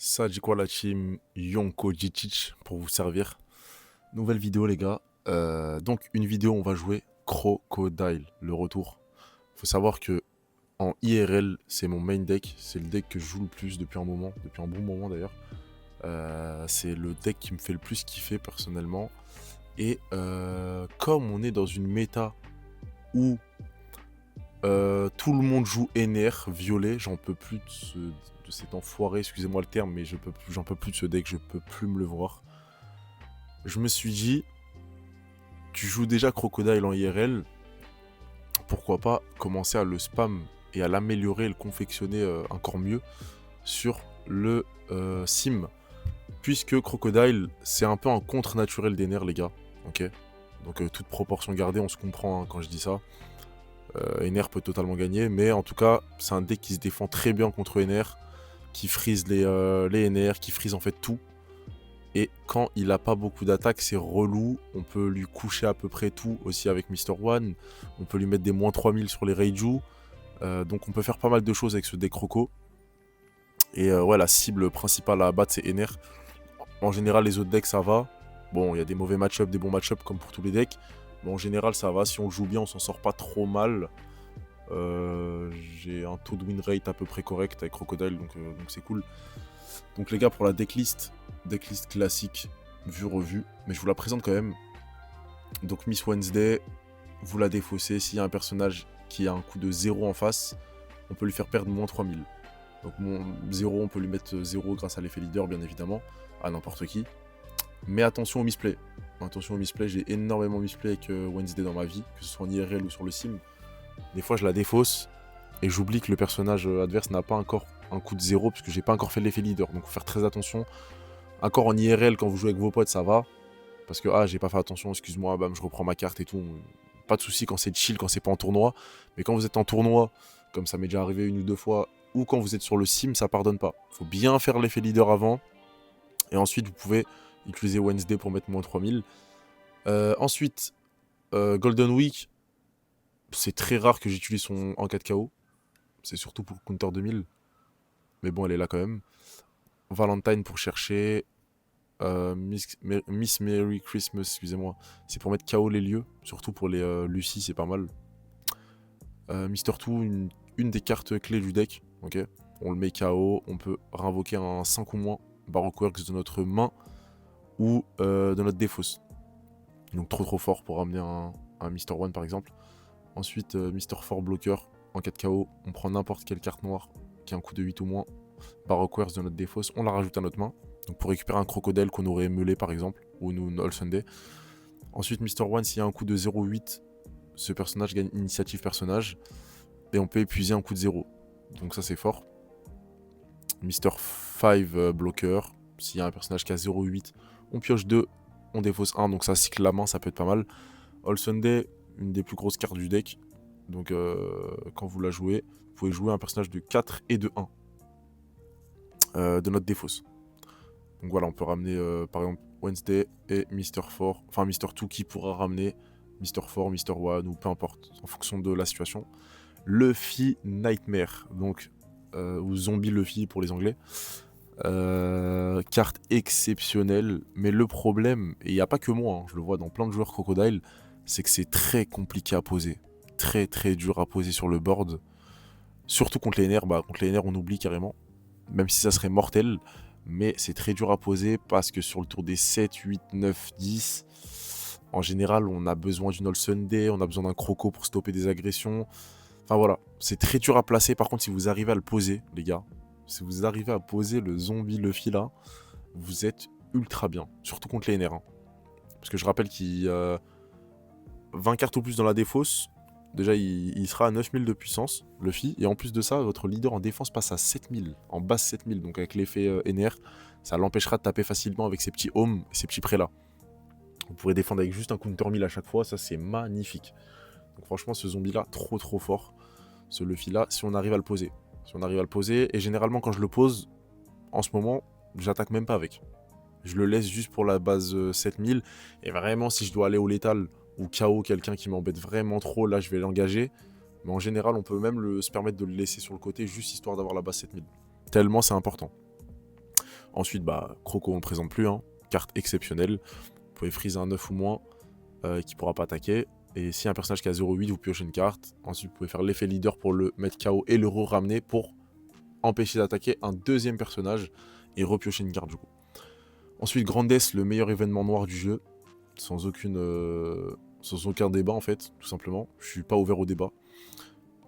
Ça dit quoi la team Yonko Djicic pour vous servir. Nouvelle vidéo les gars. Donc une vidéo on va jouer Crocodile, le retour. Faut savoir que en IRL c'est mon main deck, c'est le deck que je joue le plus depuis un moment, depuis un bon moment d'ailleurs. C'est le deck qui me fait le plus kiffer personnellement. Et comme on est dans une méta où tout le monde joue NR, violet, j'en peux plus de cet enfoiré, excusez-moi le terme, mais j'en peux plus de ce deck, je peux plus me le voir. Je me suis dit, tu joues déjà Crocodile en IRL, pourquoi pas commencer à le spam et à l'améliorer, le confectionner encore mieux sur le sim. Puisque Crocodile, c'est un peu un contre naturel d'NR les gars, ok. Donc toute proportion gardée, on se comprend hein, quand je dis ça. NR peut totalement gagner, mais en tout cas, c'est un deck qui se défend très bien contre NR, qui freeze les NR, qui freeze en fait tout. Et quand il a pas beaucoup d'attaques, c'est relou. On peut lui coucher à peu près tout aussi avec Mister One. On peut lui mettre des moins 3000 sur les Reiju. Donc on peut faire pas mal de choses avec ce deck Croco. Et ouais, la cible principale à abattre, c'est NR. En général, les autres decks, ça va. Bon, il y a des mauvais match-up, des bons match-up comme pour tous les decks. Mais en général, ça va. Si on le joue bien, on s'en sort pas trop mal. J'ai un taux de win rate à peu près correct avec Crocodile, donc c'est cool. Donc les gars, pour la decklist classique, vue revue, mais je vous la présente quand même. Donc Miss Wednesday, vous la défaussez. S'il y a un personnage qui a un coup de 0 en face, on peut lui faire perdre moins 3000. Donc mon 0, on peut lui mettre 0 grâce à l'effet leader, bien évidemment, à n'importe qui. Mais attention au misplay. Attention au misplay, j'ai énormément misplay avec Wednesday dans ma vie, que ce soit en IRL ou sur le sim. Des fois, je la défausse et j'oublie que le personnage adverse n'a pas encore un coup de 0 parce que j'ai pas encore fait l'effet leader. Donc, faut faire très attention. Encore en IRL, quand vous jouez avec vos potes, ça va. Parce que, j'ai pas fait attention, excuse-moi, bam, je reprends ma carte et tout. Pas de souci quand c'est chill, quand c'est pas en tournoi. Mais quand vous êtes en tournoi, comme ça m'est déjà arrivé une ou deux fois, ou quand vous êtes sur le sim, ça pardonne pas. Faut bien faire l'effet leader avant. Et ensuite, vous pouvez utiliser Wednesday pour mettre moins 3000. Ensuite, Golden Week, c'est très rare que j'utilise son en 4 KO. C'est surtout pour Counter 2000. Mais bon, elle est là quand même. Valentine pour chercher. Miss Merry Christmas, excusez-moi. C'est pour mettre KO les lieux. Surtout pour les Lucie, c'est pas mal. Mister 2, une des cartes clés du deck. Ok. On le met KO. On peut réinvoquer un 5 ou moins Baroque Works de notre main ou de notre défausse. Donc trop fort pour ramener un Mister 1 par exemple. Ensuite, Mister 4 bloqueur en 4 KO. On prend n'importe quelle carte noire qui a un coup de 8 ou moins. Baroque Works de notre défausse. On la rajoute à notre main. Donc pour récupérer un crocodile qu'on aurait meulé par exemple. Ou une All Sunday. Ensuite, Mister 1, s'il y a un coup de 0,8, ce personnage gagne initiative personnage. Et on peut épuiser un coup de 0. Donc ça c'est fort. Mister 5 bloqueur. S'il y a un personnage qui a 0,8, on pioche 2. On défausse 1. Donc ça cycle la main, ça peut être pas mal. All Sunday, une des plus grosses cartes du deck. Donc quand vous la jouez, vous pouvez jouer un personnage de 4 et de 1 de notre défausse. Donc voilà, on peut ramener par exemple Wednesday et Mister 4, enfin Mister 2 qui pourra ramener Mister 4, Mister 1 ou peu importe, en fonction de la situation. Luffy Nightmare, donc ou Zombie Luffy pour les Anglais. Carte exceptionnelle, mais le problème, et il n'y a pas que moi, hein, je le vois dans plein de joueurs Crocodile, c'est que c'est très compliqué à poser. Très dur à poser sur le board. Surtout contre les NR, contre les NR on oublie carrément. Même si ça serait mortel. Mais c'est très dur à poser parce que sur le tour des 7, 8, 9, 10, en général on a besoin d'une All Sunday, on a besoin d'un croco pour stopper des agressions. Enfin voilà, c'est très dur à placer. Par contre si vous arrivez à le poser, les gars, si vous arrivez à poser le zombie Luffy là, vous êtes ultra bien. Surtout contre les NR. Hein. Parce que je rappelle qu'il 20 cartes ou plus dans la défausse, déjà il sera à 9000 de puissance, Luffy, et en plus de ça, votre leader en défense passe à 7000, en base 7000, donc avec l'effet NR, ça l'empêchera de taper facilement avec ses petits hommes et ses petits prélats. Vous pourrez défendre avec juste un counter 1000 à chaque fois, ça c'est magnifique. Donc franchement, ce zombie là, trop fort, ce Luffy là, si on arrive à le poser. Si on arrive à le poser, et généralement quand je le pose, en ce moment, j'attaque même pas avec. Je le laisse juste pour la base 7000, et vraiment si je dois aller au létal, ou KO quelqu'un qui m'embête vraiment trop, là je vais l'engager. Mais en général, on peut même se permettre de le laisser sur le côté juste histoire d'avoir la base 7000. Tellement c'est important. Ensuite, bah, Croco, on ne le présente plus, hein. Carte exceptionnelle. Vous pouvez freeze un 9 ou moins qui ne pourra pas attaquer. Et si un personnage qui a 0,8, vous piochez une carte. Ensuite, vous pouvez faire l'effet leader pour le mettre KO et le re-ramener pour empêcher d'attaquer un deuxième personnage et repiocher une carte du coup. Ensuite, Grandesse, le meilleur événement noir du jeu, sans aucun débat en fait, tout simplement. Je suis pas ouvert au débat.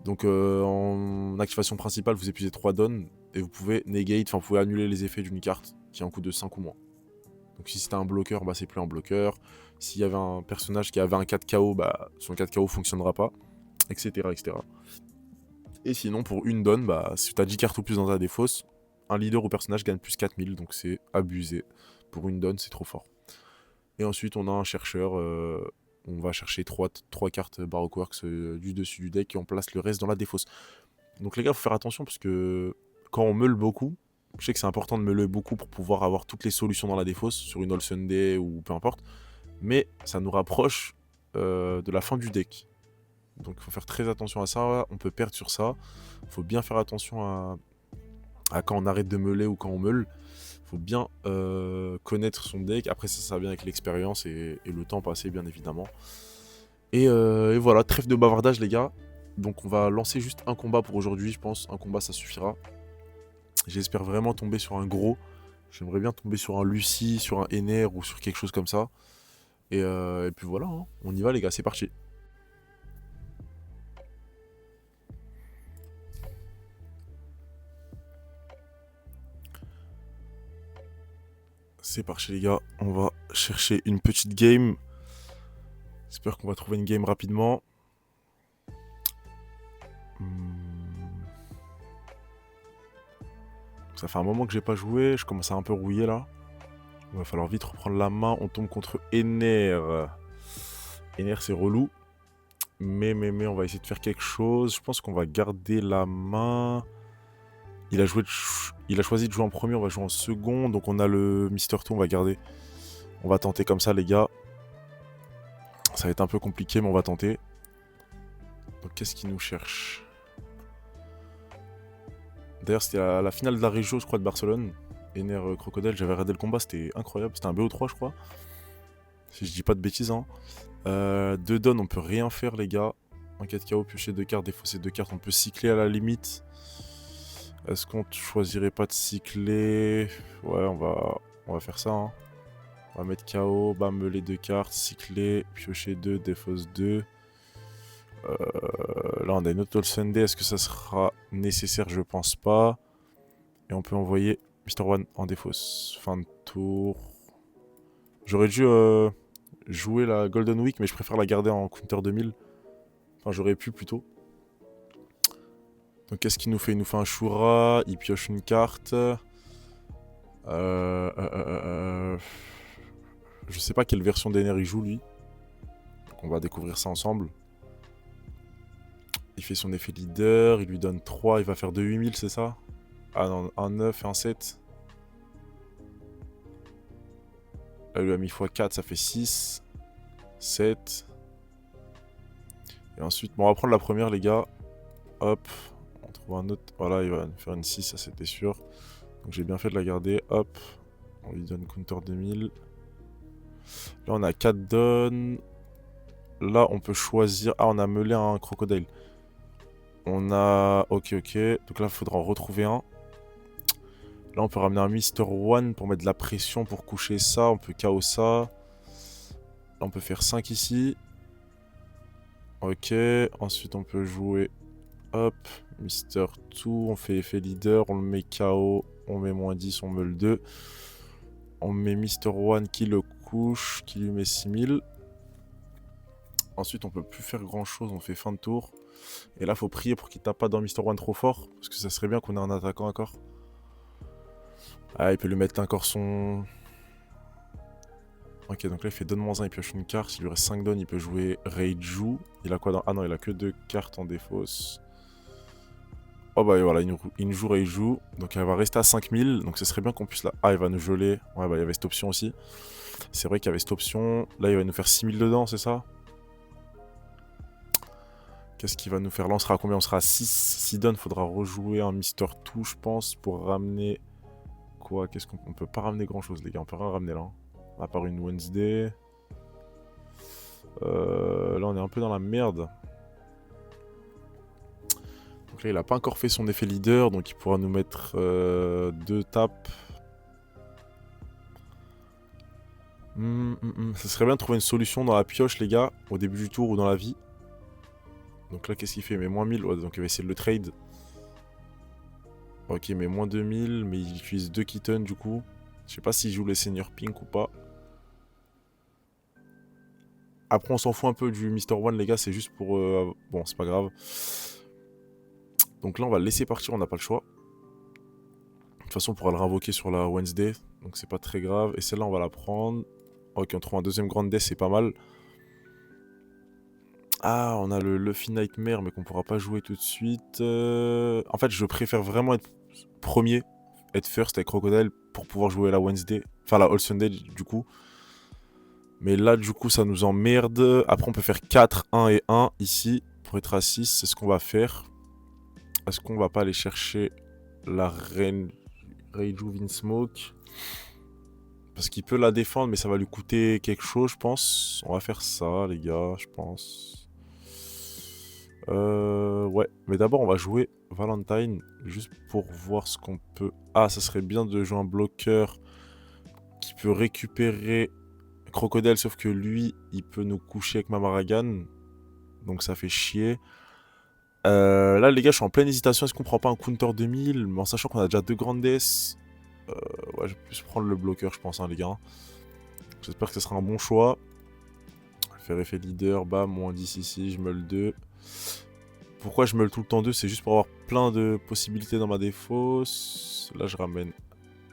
Donc en activation principale, vous épuisez 3 dons et vous pouvez negate, enfin vous pouvez annuler les effets d'une carte qui a un coût de 5 ou moins. Donc si c'était un bloqueur, bah c'est plus un bloqueur. S'il y avait un personnage qui avait un 4 KO, bah son 4 KO fonctionnera pas, etc. etc. Et sinon pour une donne, bah si tu as 10 cartes ou plus dans ta défausse, un leader ou personnage gagne plus 4000, donc c'est abusé. Pour une donne, c'est trop fort. Et ensuite on a un chercheur, on va chercher 3 cartes Baroque Works du dessus du deck et on place le reste dans la défausse. Donc les gars, faut faire attention parce que quand on meule beaucoup, je sais que c'est important de meuler beaucoup pour pouvoir avoir toutes les solutions dans la défausse sur une All Sunday ou peu importe, mais ça nous rapproche de la fin du deck. Donc il faut faire très attention à ça, on peut perdre sur ça. Il faut bien faire attention à quand on arrête de meuler ou quand on meule. Il faut bien connaître son deck. Après ça vient avec l'expérience et le temps passé bien évidemment. Et voilà, trêve de bavardage les gars. Donc on va lancer juste un combat pour aujourd'hui, je pense. Un combat ça suffira. J'espère vraiment tomber sur un gros. J'aimerais bien tomber sur un Lucie, sur un Ener ou sur quelque chose comme ça. Et puis voilà, hein. On y va les gars, c'est parti. C'est parti les gars, on va chercher une petite game. J'espère qu'on va trouver une game rapidement. Ça fait un moment que j'ai pas joué, je commence à un peu rouiller là. Il va falloir vite reprendre la main, on tombe contre Ener. Ener c'est relou. Mais on va essayer de faire quelque chose. Je pense qu'on va garder la main. Il a choisi de jouer en premier, on va jouer en second. Donc on a le Mister Two, on va garder. On va tenter comme ça les gars. Ça va être un peu compliqué mais on va tenter. Donc qu'est-ce qu'il nous cherche? D'ailleurs c'était la finale de la Région je crois de Barcelone. Ener Crocodile, j'avais regardé le combat, c'était incroyable. C'était un BO3 je crois. Si je dis pas de bêtises hein. 2 donnes, on peut rien faire les gars. En 4 KO, piocher 2 cartes, défausser 2 cartes, on peut cycler à la limite. Est-ce qu'on choisirait pas de cycler? Ouais, on va faire ça. Hein. On va mettre KO, bam, meuler 2 cartes, cycler, piocher 2, défausse 2. Là, on a une autre All Sunday. Est-ce que ça sera nécessaire? Je pense pas. Et on peut envoyer Mr. One en défausse. Fin de tour. J'aurais dû jouer la Golden Week, mais je préfère la garder en counter 2000. Enfin, j'aurais pu plutôt. Donc qu'est-ce qu'il nous fait? Il nous fait un Shura, il pioche une carte. Je sais pas quelle version d'Ener il joue lui. Donc on va découvrir ça ensemble. Il fait son effet leader, il lui donne 3, il va faire de 8000, c'est ça? Ah non, un 9 et un 7. Là, il lui a mis x4, ça fait 6. 7. Et ensuite, bon, on va prendre la première les gars. Hop, on trouve un autre. Voilà, il va nous faire une 6, ça c'était sûr. Donc j'ai bien fait de la garder. Hop, on lui donne counter 2000. Là on a 4 dons. Là on peut choisir. Ah, on a meulé un crocodile. On a... Ok. Donc là il faudra en retrouver un. Là on peut ramener un Mister One pour mettre de la pression pour coucher ça. On peut KO ça. Là on peut faire 5 ici. Ok. Ensuite on peut jouer... Hop. Mister Two. On fait effet leader. On le met KO. On met -10. On meule 2. On met Mister One qui le couche. Qui lui met 6000. Ensuite, on peut plus faire grand chose, on fait fin de tour. Et là, faut prier pour qu'il tape pas dans Mister One trop fort. Parce que ça serait bien qu'on ait un attaquant encore. Ah, il peut lui mettre encore son... Ok, donc là, il fait donne-1, il pioche une carte. S'il lui reste 5 donnes, il peut jouer Reiju. Il a quoi dans... Ah non, il a que 2 cartes en défausse. Oh bah voilà, il nous joue Reiju. Donc elle va rester à 5000. Donc ce serait bien qu'on puisse la... Ah, il va nous geler. Ouais, bah il y avait cette option aussi. C'est vrai qu'il y avait cette option. Là, il va nous faire 6000 dedans, c'est ça? Qu'est-ce qu'il va nous faire? Là, on sera à combien? On sera à 6. 6 donnes, faudra rejouer un Mister Two, je pense, pour ramener quoi? Qu'est-ce qu'on peut pas ramener grand-chose, les gars. On peut rien ramener là, hein. À part une Wednesday. Là, on est un peu dans la merde. Donc là, il a pas encore fait son effet leader, donc il pourra nous mettre 2 tapes. Ça serait bien de trouver une solution dans la pioche, les gars, au début du tour ou dans la vie. Donc là, qu'est-ce qu'il fait? Mais moins 1000, ouais, donc il va essayer de le trade. Ok, mais moins 2000, mais il utilise 2 kittens du coup. Je sais pas s'il joue les seniors pink ou pas. Après, on s'en fout un peu du Mr. One, les gars, c'est juste pour... Bon, c'est pas grave. Donc là, on va le laisser partir, on n'a pas le choix. De toute façon, on pourra le réinvoquer sur la Wednesday, donc c'est pas très grave. Et celle-là, on va la prendre. Ok, on trouve un deuxième Grand Death, c'est pas mal. Ah, on a le Luffy Nightmare, mais qu'on pourra pas jouer tout de suite. En fait, je préfère vraiment être premier, être first avec Crocodile pour pouvoir jouer la Wednesday. Enfin, la All Sunday, du coup. Mais là, du coup, ça nous emmerde. Après, on peut faire 4, 1 et 1 ici pour être à 6. C'est ce qu'on va faire. Est-ce qu'on va pas aller chercher la Reiju Smoke? Parce qu'il peut la défendre, mais ça va lui coûter quelque chose, je pense. On va faire ça, les gars, je pense. Ouais, mais d'abord, on va jouer Valentine, juste pour voir ce qu'on peut... Ah, ça serait bien de jouer un bloqueur qui peut récupérer Crocodile, sauf que lui, il peut nous coucher avec Mamaragan. Donc ça fait chier. Là, les gars, je suis en pleine hésitation. Est-ce qu'on prend pas un counter 2000? Mais en sachant qu'on a déjà 2 grandes deaths. Ouais, je vais plus prendre le bloqueur, je pense, hein, les gars. J'espère que ce sera un bon choix. Faire effet leader, bam, moins 10 ici, je me le 2. Pourquoi je me le tout le temps 2? C'est juste pour avoir plein de possibilités dans ma défausse. Là, je ramène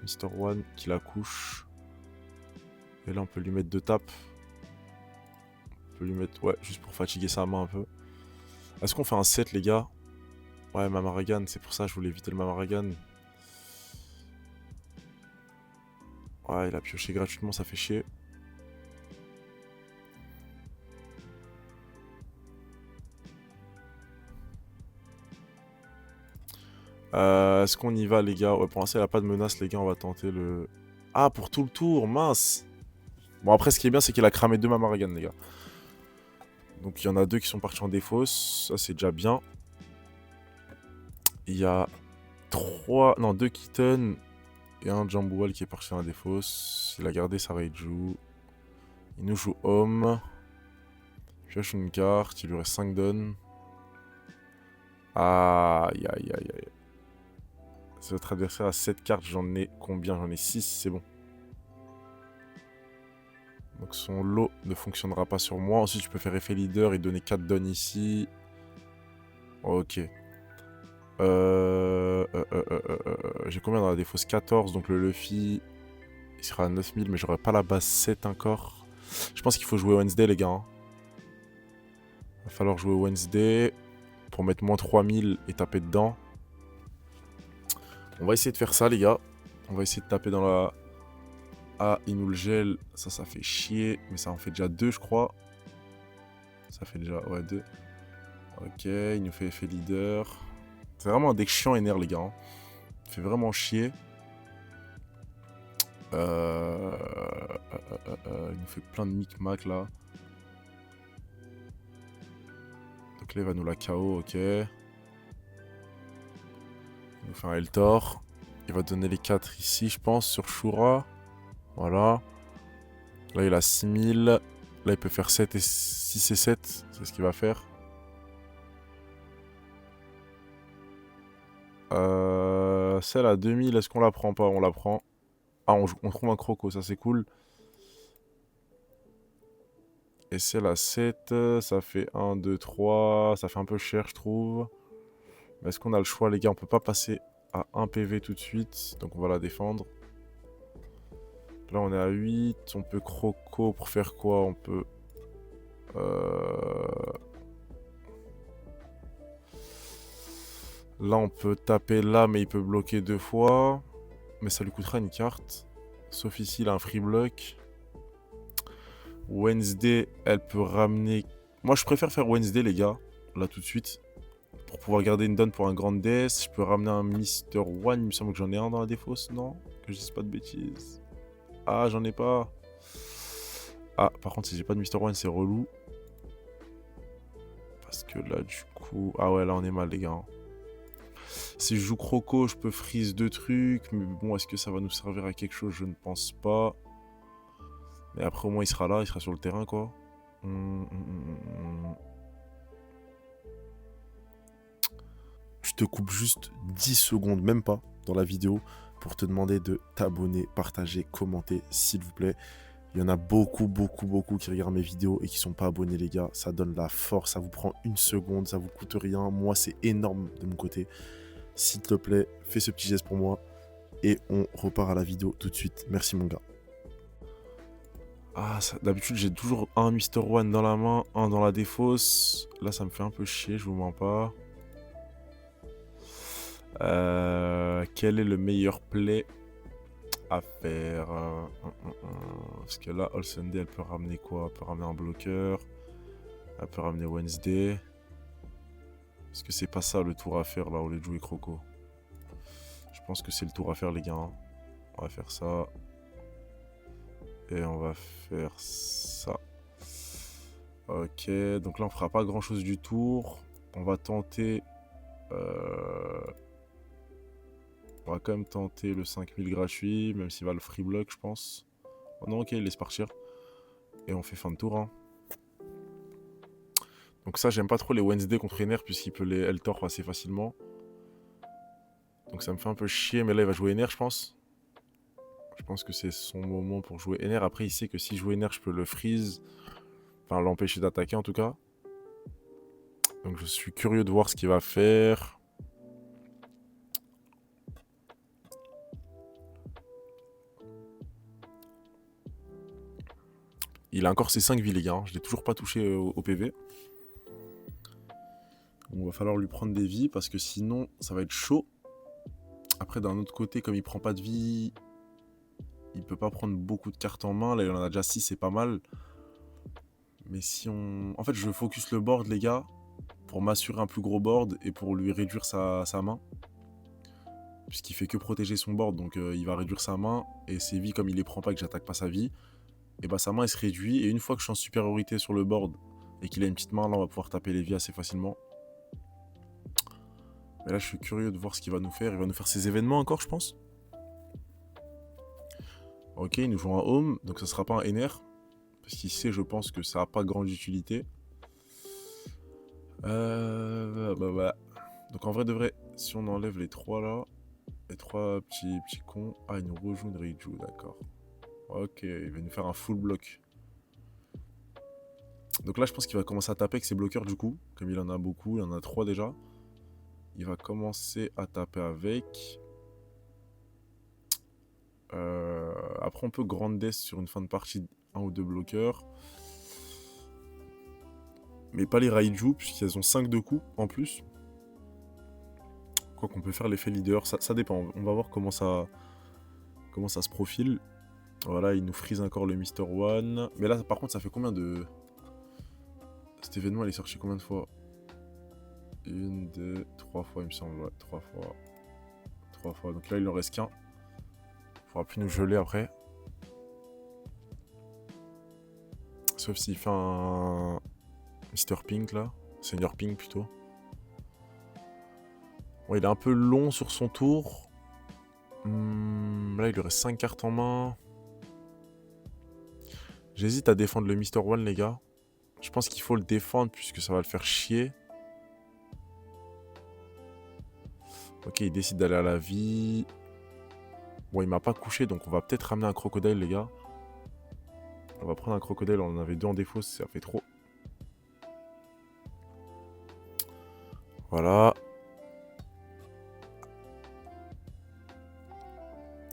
Mr. One qui la couche. Et là, on peut lui mettre 2 tapes. On peut lui mettre, ouais, juste pour fatiguer sa main un peu. Est-ce qu'on fait un 7, les gars? Ouais, Mamaragan, c'est pour ça que je voulais éviter le Mamaragan. Ouais, il a pioché gratuitement, ça fait chier. Est-ce qu'on y va, les gars? Ouais, pour l'instant, il n'y a pas de menace, les gars. On va tenter le... Ah, pour tout le tour, mince. Bon, après, ce qui est bien, c'est qu'il a cramé 2 Mamaragan, les gars. Donc, il y en a 2 qui sont partis en défausse. Ça, c'est déjà bien. Il y a 3... Non, 2 Kitten et un Jamboual qui est parti en défausse. Il a gardé sa Reiju. Il nous joue Home. Pioche une carte. Il lui reste 5 dons. Aïe, aïe, aïe, aïe. C'est votre adversaire à 7 cartes. J'en ai combien? J'en ai 6, c'est bon. Donc son lot ne fonctionnera pas sur moi. Ensuite, je peux faire effet leader et donner 4 dons ici. Ok. J'ai combien dans la défausse? 14. Donc le Luffy, il sera à 9000, mais j'aurai pas la base 7 encore. Je pense qu'il faut jouer Wednesday, les gars, hein. Va falloir jouer Wednesday pour mettre moins 3000 et taper dedans. On va essayer de faire ça, les gars. On va essayer de taper dans la... Ah, il nous le gèle. Ça fait chier. Mais ça en fait déjà 2, je crois. Ça fait déjà... Ouais, 2. Ok, il nous fait effet leader. C'est vraiment un deck chiant et nerf, les gars, hein. Il fait vraiment chier. Il nous fait plein de micmac, là. Donc là, il va nous la KO, ok. Il nous fait un Eltor. Il va donner les 4 ici, je pense, sur Shura. Voilà. Là, il a 6000. Là, il peut faire 7 et 6 et 7. C'est ce qu'il va faire. Celle à 2000, est-ce qu'on la prend pas? On la prend. Ah, on trouve un croco, ça c'est cool. Et celle à 7, ça fait 1, 2, 3. Ça fait un peu cher, je trouve. Mais est-ce qu'on a le choix, les gars? On peut pas passer à 1 PV tout de suite. Donc on va la défendre. Là, on est à 8. On peut croco pour faire quoi? On peut... Là, on peut taper là, mais il peut bloquer 2 fois. Mais ça lui coûtera une carte. Sauf ici, il a un free block. Wednesday, elle peut ramener... Moi, je préfère faire Wednesday, les gars. Là, tout de suite. Pour pouvoir garder une donne pour un grand death. Je peux ramener un Mr. One. Il me semble que j'en ai un dans la défausse, non? que je dise pas de bêtises. Ah, j'en ai pas. Ah, par contre, si j'ai pas de Mister One, c'est relou. Parce que là, du coup... Ah ouais, là, on est mal, les gars. Hein. Si je joue Croco, je peux freeze 2 trucs. Mais bon, est-ce que ça va nous servir à quelque chose? Je ne pense pas. Mais après, au moins, il sera là. Il sera sur le terrain, quoi. Je te coupe juste 10 secondes, même pas, dans la vidéo, pour te demander de t'abonner, partager, commenter, s'il vous plaît. Il y en a beaucoup qui regardent mes vidéos et qui sont pas abonnés, les gars. Ça donne la force, ça vous prend 1 seconde, ça vous coûte rien. Moi, c'est énorme de mon côté. S'il te plaît, fais ce petit geste pour moi. Et on repart à la vidéo tout de suite. Merci, mon gars. Ah, d'habitude, j'ai toujours un Mister One dans la main, un dans la défausse. Là, ça me fait un peu chier, je vous mens pas. Quel est le meilleur play à faire? Parce que là, All Sunday, elle peut ramener quoi? Elle peut ramener un bloqueur. Elle peut ramener Wednesday. Est-ce que c'est pas ça le tour à faire là au lieu de jouer Croco? Je pense que c'est le tour à faire, les gars. Hein. On va faire ça. Et on va faire ça. Ok, donc là on fera pas grand chose du tour. On va tenter... On va quand même tenter le 5000 gratuit, même s'il va le free block, je pense. Oh non, ok, il laisse partir. Et on fait fin de tour. Hein. Donc ça, j'aime pas trop les Wednesday contre Ener, puisqu'il peut les Eltor assez facilement. Donc ça me fait un peu chier, mais là il va jouer Ener, je pense. Je pense que c'est son moment pour jouer Ener. Après, il sait que si je joue Ener, je peux le freeze. Enfin, l'empêcher d'attaquer en tout cas. Donc je suis curieux de voir ce qu'il va faire. Il a encore ses 5 vies, les gars. Hein. Je l'ai toujours pas touché au PV. Donc, il va falloir lui prendre des vies parce que sinon, ça va être chaud. Après, d'un autre côté, comme il prend pas de vie, il peut pas prendre beaucoup de cartes en main. Là, il en a déjà 6, c'est pas mal. Mais si on... En fait, je focus le board, les gars, pour m'assurer un plus gros board et pour lui réduire sa main. Puisqu'il fait que protéger son board, donc il va réduire sa main. Et ses vies, comme il les prend pas et que j'attaque pas sa vie, et bah sa main, elle se réduit. Et une fois que je suis en supériorité sur le board et qu'il a une petite main, là, on va pouvoir taper les vies assez facilement. Mais là, je suis curieux de voir ce qu'il va nous faire. Il va nous faire ses événements encore, je pense. Ok, il nous joue un home, donc ça sera pas un Ener. Parce qu'il sait, je pense, que ça n'a pas grande utilité. Donc en vrai de vrai, si on enlève les 3 là, les 3 petits cons. Ah, il nous rejoue une Reiju, d'accord. Ok, il va nous faire un full bloc. Donc là, je pense qu'il va commencer à taper avec ses bloqueurs du coup. Comme il en a beaucoup, il en a 3 déjà. Il va commencer à taper avec. Après, on peut Grand Death sur une fin de partie, 1 ou 2 bloqueurs. Mais pas les Raiju, puisqu'elles ont 5 de coups en plus. Quoi qu'on peut faire l'effet leader, ça dépend. On va voir comment ça se profile. Voilà, il nous freeze encore le Mister One. Mais là, par contre, ça fait combien de... Cet événement, il est sorti combien de fois? 1, 2, 3 fois, il me semble. Ouais, 3 fois. 3 fois. Donc là, il en reste qu'un. Il faudra plus nous geler après. Sauf s'il fait un... Mister Pink, là. Senior Pink, plutôt. Bon, il est un peu long sur son tour. Là, il lui reste 5 cartes en main. J'hésite à défendre le Mister One, les gars. Je pense qu'il faut le défendre puisque ça va le faire chier. Ok, il décide d'aller à la vie. Bon, il m'a pas couché, donc on va peut-être ramener un crocodile, les gars. On va prendre un crocodile, on en avait 2 en défaut, ça fait trop. Voilà.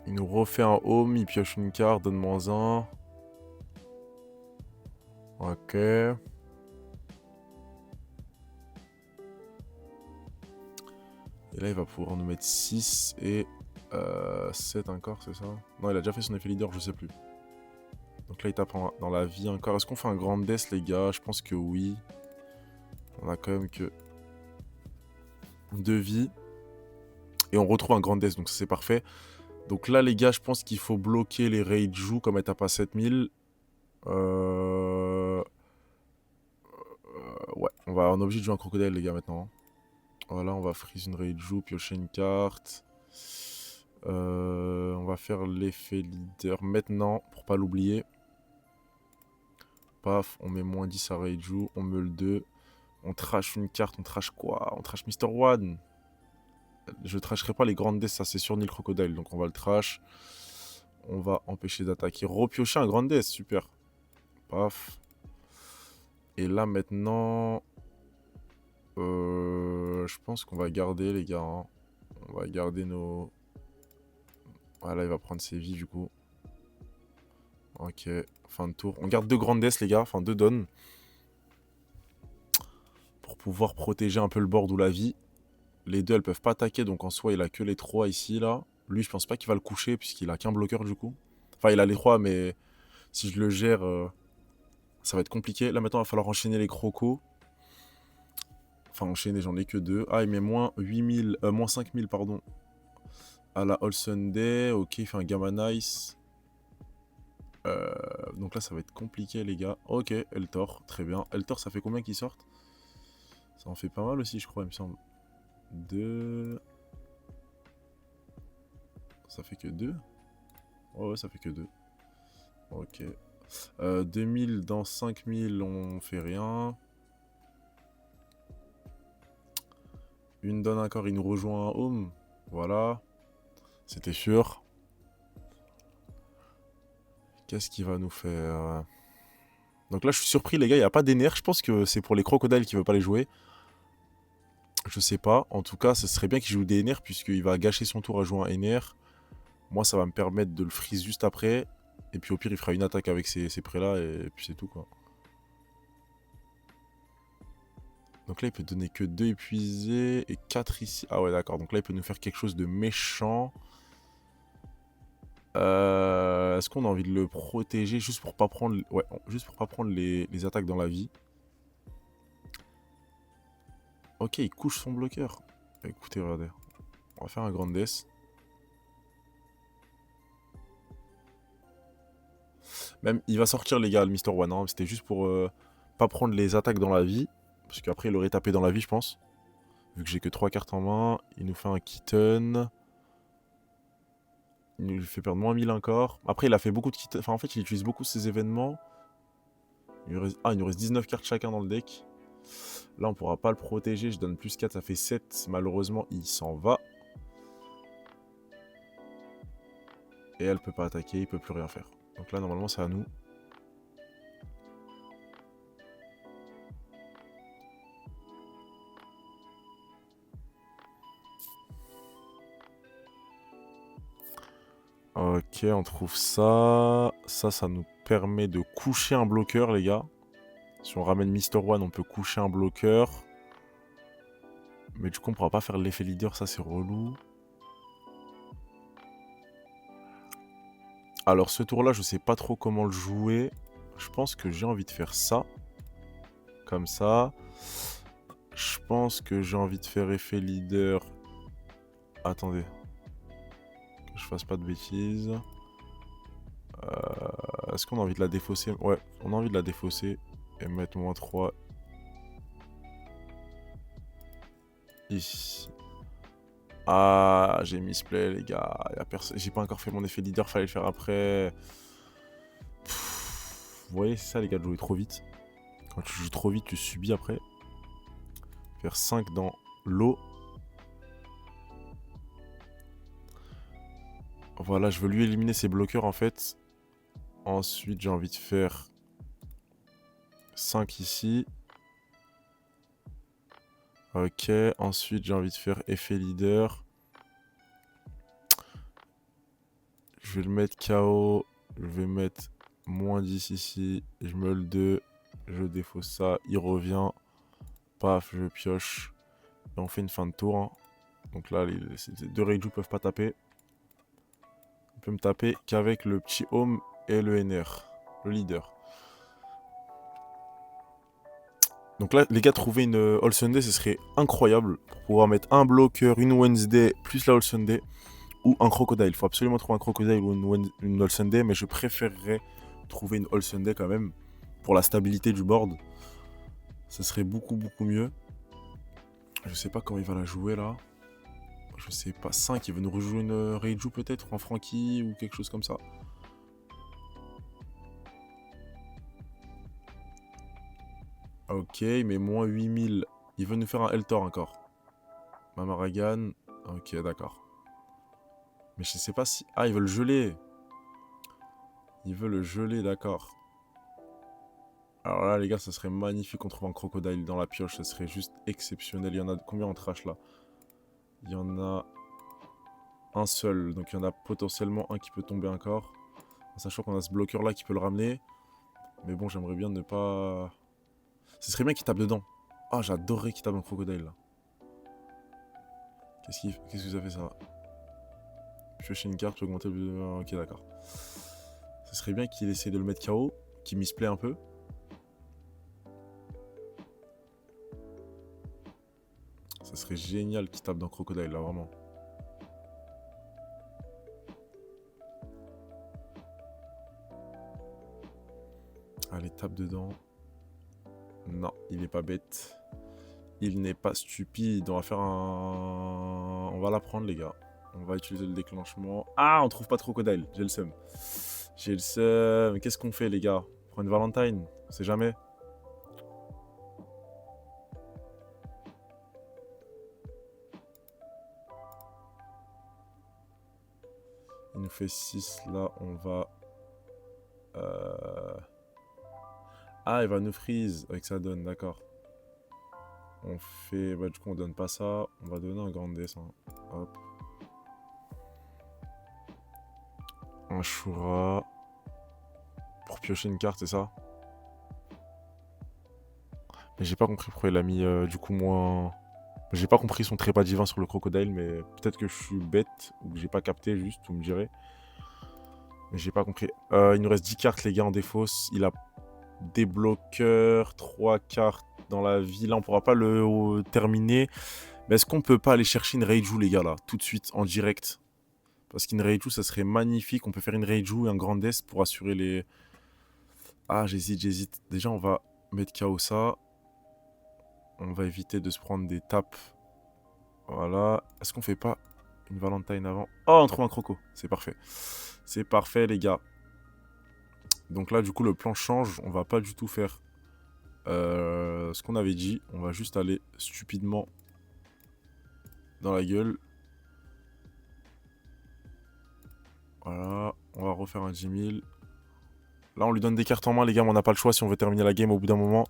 Il nous refait un home, il pioche une carte, donne -1. Ok. Et là, il va pouvoir nous mettre 6 et 7 encore, c'est ça? Non, il a déjà fait son effet leader, je sais plus. Donc là, il tape dans la vie encore. Est-ce qu'on fait un grand death, les gars? Je pense que oui. On a quand même que 2 vies. Et on retrouve un grand death, donc ça c'est parfait. Donc là, les gars, je pense qu'il faut bloquer les Reiju comme elle tape à 7000. Ouais, on est obligé de jouer un crocodile, les gars, maintenant. Voilà, on va freeze une Reiju, piocher une carte. On va faire l'effet leader maintenant, pour pas l'oublier. Paf, on met moins 10 à Reiju, on meule 2. On trash une carte, on trash quoi? On trash Mister One. Je trasherai pas les grandes deaths, ça c'est sur Nil Crocodile, donc on va le trash. On va empêcher d'attaquer. Repiocher un grand death, super. Paf. Et là maintenant... je pense qu'on va garder les gars. Hein. On va garder nos... Voilà, il va prendre ses vies du coup. Ok, fin de tour. On garde 2 grandes deaths les gars, enfin 2 donnes. Pour pouvoir protéger un peu le board ou la vie. Les deux elles peuvent pas attaquer, donc en soi il a que les 3 ici là. Lui je pense pas qu'il va le coucher puisqu'il a qu'un bloqueur du coup. Enfin il a les 3 mais si je le gère ça va être compliqué. Là maintenant il va falloir enchaîner les crocos. Enfin enchaîner, j'en ai que 2. Ah il met moins 8000, moins 5000 pardon. À la All Sunday, ok il fait un Gamma Nice. Donc là ça va être compliqué les gars. Ok Eltor, très bien. Eltor ça fait combien qu'ils sortent? Ça en fait pas mal aussi je crois il me semble. 2... Ça fait que 2. Ouais, ça fait que 2. Ok. 2000 dans 5000, on fait rien. Une donne encore, il nous rejoint un home. Voilà. C'était sûr. Qu'est-ce qu'il va nous faire? Donc là, je suis surpris, les gars, il n'y a pas d'énergie. Je pense que c'est pour les crocodiles qui ne veulent pas les jouer. Je sais pas. En tout cas, ce serait bien qu'il joue des NR puisqu'il va gâcher son tour à jouer un NR. Moi, ça va me permettre de le freeze juste après. Et puis au pire, il fera une attaque avec ces prêts-là et puis c'est tout, quoi. Donc là, il peut donner que 2 épuisés et 4 ici. Ah ouais, d'accord. Donc là, il peut nous faire quelque chose de méchant. Est-ce qu'on a envie de le protéger juste pour pas prendre... Ouais, juste pour pas prendre les attaques dans la vie. Ok, il couche son bloqueur. Écoutez, regardez. On va faire un grand death. Même, il va sortir, les gars, le Mister One. Hein. C'était juste pour pas prendre les attaques dans la vie. Parce qu'après, il aurait tapé dans la vie, je pense. Vu que j'ai que 3 cartes en main. Il nous fait un kitten. Il nous fait perdre moins 1000 encore. Après, il a fait beaucoup de kitten. Enfin, en fait, il utilise beaucoup ces événements. Ah, il nous reste 19 cartes chacun dans le deck. Là, on pourra pas le protéger. Je donne plus 4, ça fait 7. Malheureusement, il s'en va. Et elle peut pas attaquer, il peut plus rien faire. Donc là, normalement, c'est à nous. Ok, on trouve ça. Ça nous permet de coucher un bloqueur, les gars. Si on ramène Mister One, on peut coucher un bloqueur. Mais du coup, on pourra pas faire l'effet leader, ça c'est relou. Alors ce tour-là, je sais pas trop comment le jouer. Je pense que j'ai envie de faire ça. Comme ça. Je pense que j'ai envie de faire effet leader. Attendez. Que je fasse pas de bêtises. Est-ce qu'on a envie de la défausser? Ouais, on a envie de la défausser. Et mettre moins 3. Ici. Ah, j'ai misplay, les gars. J'ai pas encore fait mon effet leader, fallait le faire après. Vous voyez, c'est ça, les gars, de jouer trop vite. Quand tu joues trop vite, tu subis après. Faire 5 dans l'eau. Voilà, je veux lui éliminer ses bloqueurs, en fait. Ensuite, j'ai envie de faire 5 ici. Ok, ensuite, j'ai envie de faire effet leader. Je vais le mettre KO. Je vais mettre moins 10 ici. Je me le 2. Je défausse ça. Il revient. Paf, je pioche. Et on fait une fin de tour. Hein. Donc là, les deux Reiju peuvent pas taper. On peut me taper qu'avec le petit home et le NR. Le leader. Donc là, les gars, trouver une All Sunday, ce serait incroyable. Pour pouvoir mettre un bloqueur, une Wednesday, plus la All Sunday. ou un crocodile. Il faut absolument trouver un crocodile ou une All Sunday, mais je préférerais trouver une All Sunday quand même pour la stabilité du board. Ça serait beaucoup mieux. Je sais pas comment il va la jouer là. Je sais pas. 5, il veut nous rejouer une Reiju peut-être en Frankie ou quelque chose comme ça. Ok, mais moins 8000. Il veut nous faire un Eltor encore. Mamaragan. Ok, d'accord. Mais je sais pas si... Ah, il veut le geler. Il veut le geler, d'accord. Alors là, les gars, ça serait magnifique qu'on trouve un crocodile dans la pioche. Ça serait juste exceptionnel. Il y en a combien en trash là? Il y en a un seul. Donc il y en a potentiellement un qui peut tomber encore. En sachant qu'on a ce bloqueur là qui peut le ramener. Mais bon, j'aimerais bien ne pas... Ce serait bien qu'il tape dedans. Ah, j'adorerais qu'il tape un crocodile là. Qu'est-ce que ça fait ça? Piocher une carte peut augmenter le... Ok, d'accord. Ce serait bien qu'il essaie de le mettre KO. Qu'il misplay un peu. Ça serait génial qu'il tape dans crocodile là, vraiment. Allez, tape dedans. Non, il n'est pas bête. Il n'est pas stupide. On va faire un... On va la prendre, les gars. On va utiliser le déclenchement. Ah, on trouve pas de crocodile. J'ai le seum. J'ai le seum. Qu'est-ce qu'on fait, les gars? On prend une Valentine? On sait jamais. Il nous fait 6. Là, on va... Ah, il va nous freeze avec sa donne, d'accord. On fait... Bah, du coup, on donne pas ça. On va donner un grand dessin. Hop. Un Shura. Pour piocher une carte, c'est ça? Mais j'ai pas compris pourquoi il a mis du coup moins... J'ai pas compris son trépas divin sur le crocodile, mais peut-être que je suis bête ou que j'ai pas capté juste, vous me direz. Mais j'ai pas compris. Il nous reste 10 cartes, les gars, en défausse. Il a des bloqueurs, 3 cartes dans la ville. Là, on pourra pas le terminer. Mais est-ce qu'on peut pas aller chercher une Reiju, les gars, là, tout de suite, en direct? Parce qu'une Reiju, ça serait magnifique. On peut faire une Reiju et un Grand Est pour assurer les... Ah, j'hésite. Déjà, on va mettre KO ça. On va éviter de se prendre des tapes. Voilà. Est-ce qu'on fait pas une Valentine avant? Oh, on trouve un croco. C'est parfait. C'est parfait, les gars. Donc là, du coup, le plan change. On va pas du tout faire ce qu'on avait dit. On va juste aller stupidement dans la gueule. Voilà. On va refaire un 10 000. Là, on lui donne des cartes en main, les gars, mais on n'a pas le choix si on veut terminer la game au bout d'un moment.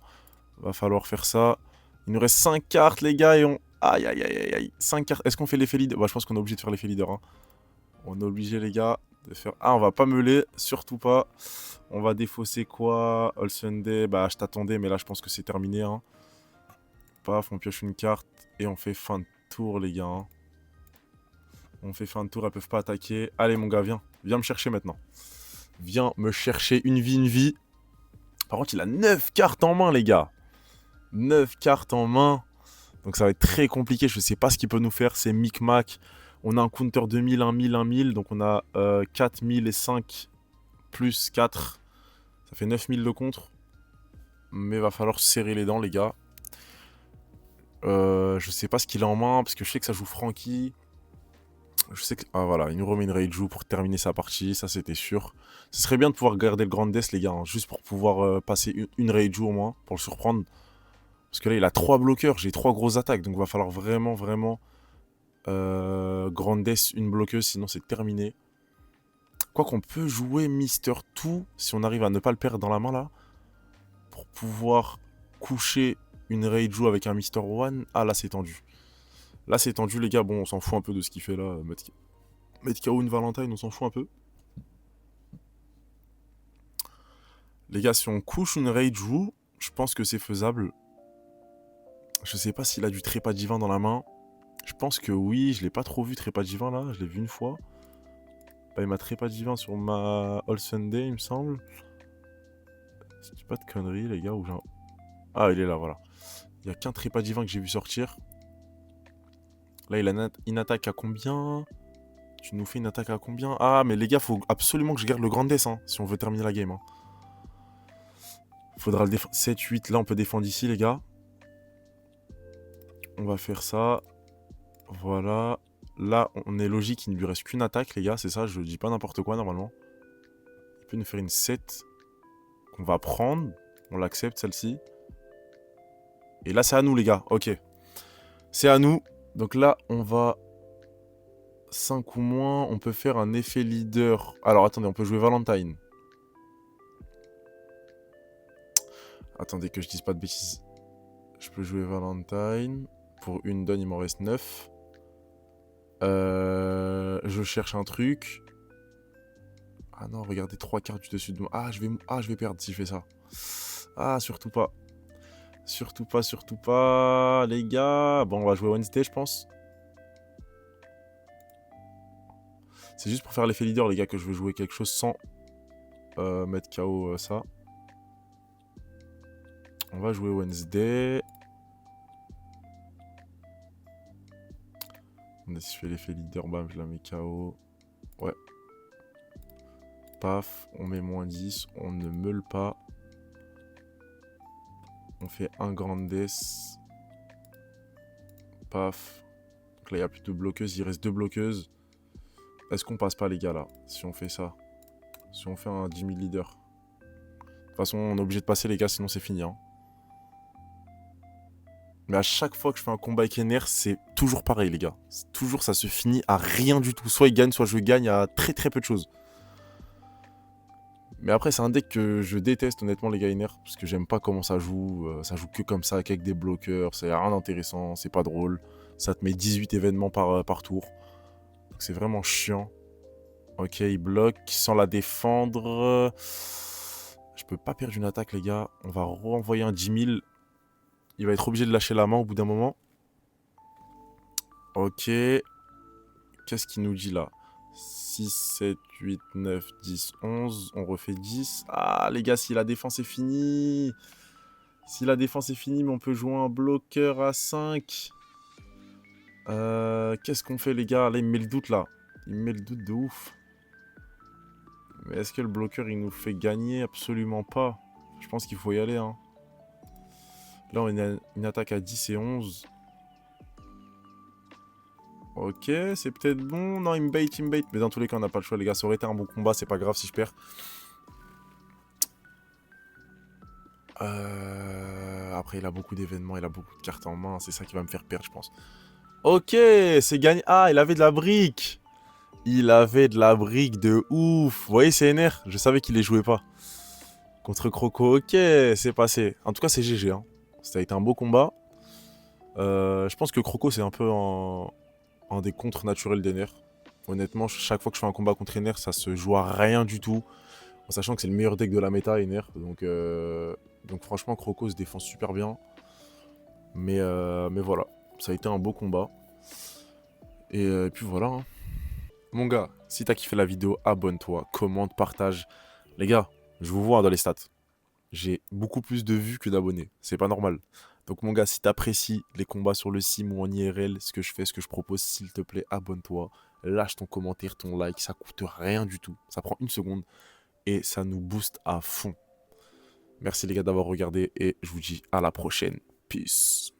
Va falloir faire ça. Il nous reste 5 cartes, les gars, et on... Aïe, aïe, aïe, aïe. 5 cartes. Est-ce qu'on fait l'effet leader? Bah, je pense qu'on est obligé de faire l'effet leader. Hein. On est obligé, les gars, de faire... Ah, on va pas meuler, surtout pas. On va défausser quoi? All Sunday. Bah, je t'attendais, mais là, je pense que c'est terminé. Hein. Paf, on pioche une carte et on fait fin de tour, les gars. Hein. On fait fin de tour, elles peuvent pas attaquer. Allez, mon gars, viens. Viens me chercher maintenant. Viens me chercher une vie, une vie. Par contre, il a 9 cartes en main, les gars. 9 cartes en main. Donc ça va être très compliqué. Je sais pas ce qu'il peut nous faire. C'est micmac. On a un counter 2000, 1000, 1000. Donc on a 4000 et 5 plus 4. Ça fait 9000 de contre. Mais il va falloir serrer les dents, les gars. Je sais pas ce qu'il a en main. Parce que je sais que ça joue Frankie. Je sais que... Ah voilà, il nous remet une Reiju pour terminer sa partie. Ça, c'était sûr. Ce serait bien de pouvoir garder le Grand Death, les gars. Hein, juste pour pouvoir passer une Reiju au moins. Pour le surprendre. Parce que là, il a 3 bloqueurs. J'ai 3 grosses attaques. Donc, il va falloir vraiment, vraiment... Grand Death, une bloqueuse. Sinon, c'est terminé. Quoi qu'on peut jouer Mister Two. Si on arrive à ne pas le perdre dans la main, là. Pour pouvoir coucher une Reiju avec un Mister One. Ah, là, c'est tendu. Là, c'est tendu, les gars. Bon, on s'en fout un peu de ce qu'il fait là. Mettre KO une Valentine, on s'en fout un peu. Les gars, si on couche une Reiju, je pense que c'est faisable. Je sais pas s'il a du trépas divin dans la main. Je pense que oui. Je l'ai pas trop vu trépas divin là. Je l'ai vu une fois. Bah, il m'a trépas divin sur ma All Sunday, il me semble. Je dis pas de conneries, les gars. Ah, il est là, voilà. Il y a qu'un trépas divin que j'ai vu sortir. Là, il a une attaque à combien? Tu nous fais une attaque à combien? Ah, mais les gars, faut absolument que je garde le Grandes, hein, si on veut terminer la game. Hein. Faudra le défendre. 7, 8, là, on peut défendre ici, les gars. On va faire ça. Voilà. Là, on est logique, il ne lui reste qu'une attaque, les gars, c'est ça, je dis pas n'importe quoi, normalement. Il peut nous faire une 7 qu'on va prendre. On l'accepte, celle-ci. Et là, c'est à nous, les gars. Ok. C'est à nous. Donc là, on va... 5 ou moins. On peut faire un effet leader. Alors, attendez, on peut jouer Valentine. Attendez que je dise pas de bêtises. Je peux jouer Valentine. Pour une donne, il m'en reste 9. Je cherche un truc. Ah non, regardez, 3 cartes du dessus de moi. Ah, je vais perdre si je fais ça. Ah, surtout pas. Surtout pas, les gars. Bon, on va jouer Wednesday, je pense. C'est juste pour faire l'effet leader, les gars, que je veux jouer quelque chose sans mettre KO ça. On va jouer Wednesday. Si je fais l'effet leader, bam, je la mets KO. Ouais. Paf, on met moins 10, on ne meule pas. On fait un Grandes. Paf. Donc là, il n'y a plus de bloqueuses, il reste 2 bloqueuses. Est-ce qu'on passe pas, les gars, là, si on fait ça? Si on fait un 10 000 leader. De toute façon, on est obligé de passer, les gars, sinon c'est fini. Hein. Mais à chaque fois que je fais un combat avec Ener, c'est toujours pareil, les gars. Toujours, ça se finit à rien du tout. Soit il gagne, soit je gagne à très très peu de choses. Mais après, c'est un deck que je déteste, honnêtement, les gars, Ener. Parce que j'aime pas comment ça joue. Ça joue que comme ça, avec des bloqueurs. C'est rien d'intéressant, c'est pas drôle. Ça te met 18 événements par tour. Donc c'est vraiment chiant. Ok, il bloque sans la défendre. Je peux pas perdre une attaque, les gars. On va renvoyer un 10 000. Il va être obligé de lâcher la main au bout d'un moment. Ok. Qu'est-ce qu'il nous dit là? 6, 7, 8, 9, 10, 11. On refait 10. Ah, les gars, si la défense est finie. Si la défense est finie, mais on peut jouer un bloqueur à 5. Qu'est-ce qu'on fait, les gars? Là, il me met le doute, là. Il me met le doute de ouf. Mais est-ce que le bloqueur, il nous fait gagner? Absolument pas. Je pense qu'il faut y aller, hein. Là, on a une attaque à 10 et 11. Ok, c'est peut-être bon. Non, il me bait. Mais dans tous les cas, on n'a pas le choix, les gars. Ça aurait été un bon combat. C'est pas grave si je perds. Après, il a beaucoup d'événements. Il a beaucoup de cartes en main. C'est ça qui va me faire perdre, je pense. Ok, c'est gagné. Ah, il avait de la brique. Il avait de la brique de ouf. Vous voyez, c'est NR. Je savais qu'il les jouait pas. Contre Croco, ok, c'est passé. En tout cas, c'est GG. Hein. Ça a été un beau combat. Je pense que Croco, c'est un peu un des contres naturels d'Ener. Honnêtement, chaque fois que je fais un combat contre Ener, ça se joue à rien du tout. En sachant que c'est le meilleur deck de la méta, Ener. Donc franchement, Croco se défend super bien. Mais voilà, ça a été un beau combat. Et puis voilà. Hein. Mon gars, si t'as kiffé la vidéo, abonne-toi, commente, partage. Les gars, je vous vois dans les stats. J'ai beaucoup plus de vues que d'abonnés. C'est pas normal. Donc mon gars, si t'apprécies les combats sur le sim ou en IRL, ce que je fais, ce que je propose, s'il te plaît, abonne-toi. Lâche ton commentaire, ton like, ça coûte rien du tout. Ça prend une seconde et ça nous booste à fond. Merci les gars d'avoir regardé et je vous dis à la prochaine. Peace.